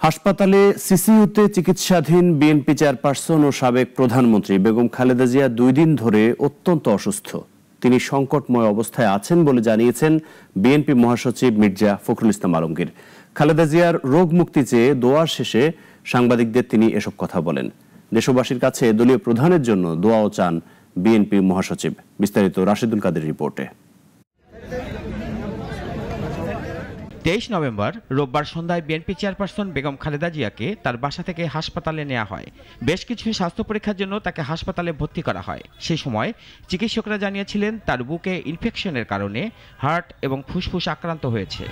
হাসপাতালে সিসিইউতে চিকিৎসাধীন BNP chairperson ও সাবেক প্রধানমন্ত্রী বেগম খালেদা জিয়া 2 দিন ধরে অত্যন্ত অসুস্থ। তিনি সংকটময় অবস্থায় আছেন বলে জানিয়েছেন বিএনপি মহাসচিব মির্জা ফখরুল ইসলাম আলমগীর। খালেদা জিয়ার রোগ মুক্তি চেয়ে দোয়া শেষে সাংবাদিকদের তিনি এসব কথা বলেন। দেশবাসীর কাছে দলীয় প্রধানের জন্য দোয়াও চান বিএনপি মহাসচিব। বিস্তারিত রাশেদুল কাদের রিপোর্টে। 23 নভেম্বর রোববার সন্ধ্যায় বিএনপি চেয়ারপারসন বেগম খালেদা জিয়াকে তার বাসা থেকে হাসপাতালে নেওয়া হয়। বেশ কিছু স্বাস্থ্য পরীক্ষার জন্য তাকে হাসপাতালে ভর্তি করা হয়। সেই সময় চিকিৎসকরা জানিয়েছিলেন তার বুকে ইনফেকশনের কারণে হার্ট এবং ফুসফুস আক্রান্ত হয়েছে।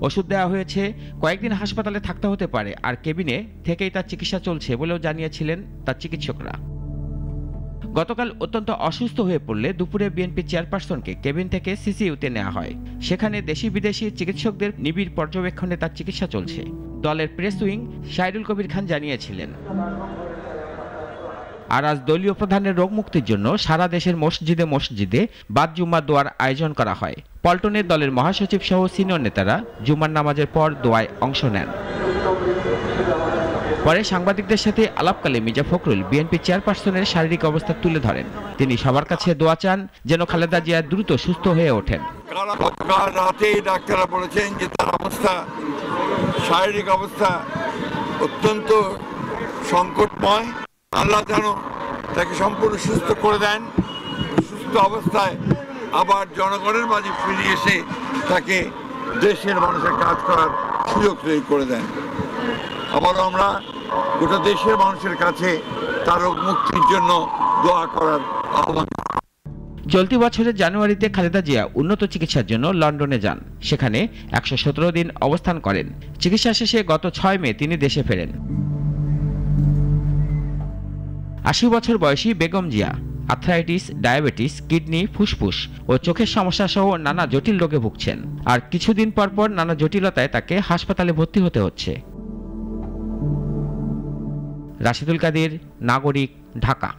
ওষুধ দেওয়া হয়েছে, কয়েকদিন হাসপাতালে থাকতে হতে পারে, আর কেবিনে থেকেই তার চিকিৎসা চলছে বলেও জানিয়েছিলেন তার চিকিৎসকরা। গতকাল অত্যন্ত অসুস্থ হয়ে পড়লে দুপুরে বিএনপি চেয়ারপারসনকে কেবিন থেকে সিসিইউতে নেওয়া হয়। সেখানে দেশি বিদেশি চিকিৎসকদের নিবিড় পর্যবেক্ষণে তার চিকিৎসা চলছে। দলের প্রেস উইং শাহিদুল কবির খান জানিয়েছিলেন। আর আজ দলীয় প্রধানের রোগ মুক্তির জন্য সারা দেশের মসজিদে মসজিদে বাদ জুম্মার দোয়ার আয়োজন করা হয়। পল্টনে দলের মহাসচিব সহ সিনিয়র নেতারা জুম্মার নামাজের পর দোয়ায় অংশ নেন। পরে সাংবাদিকদের সাথে আলাপকালে মির্জা ফখরুল বিএনপি চেয়ারপারসনের শারীরিক অবস্থা তুলে ধরেন। তিনি সবার কাছে দোয়া চান যেন খালেদা জিয়া দ্রুত সুস্থ হয়ে ওঠেন। রাতেই ডাক্তাররা বলেছেন যে তার অবস্থা, শারীরিক অবস্থা অত্যন্ত সংকটময়। আল্লাহ যেন তাকে সম্পূর্ণ সুস্থ করে দেন, সুস্থ অবস্থায় আবার জনগণের মাঝে ফিরে এসে তাকে দেশের মানুষের কাজ করার সুযোগ তৈরি করে দেন। আবারও আমরা গোটা দেশের মানুষের কাছে তার রোগ মুক্তির জন্য দোয়া করার আহ্বান। চলতি বছরের জানুয়ারিতে খালেদা জিয়া উন্নত চিকিৎসার জন্য লন্ডনে যান। সেখানে 117 দিন অবস্থান করেন। চিকিৎসা শেষে গত 6 মে তিনি দেশে ফেরেন। 80 বছর বয়সী Begum Zia arthritis, diabetes, kidney, ফুসফুস ও চোখের সমস্যা সহ নানা জটিল রোগে ভুগছেন। আর কিছুদিন পর পর নানা জটিলতায় তাকে হাসপাতালে ভর্তি হতে হচ্ছে। রাশেদুল কাদের, নাগরিক, ঢাকা।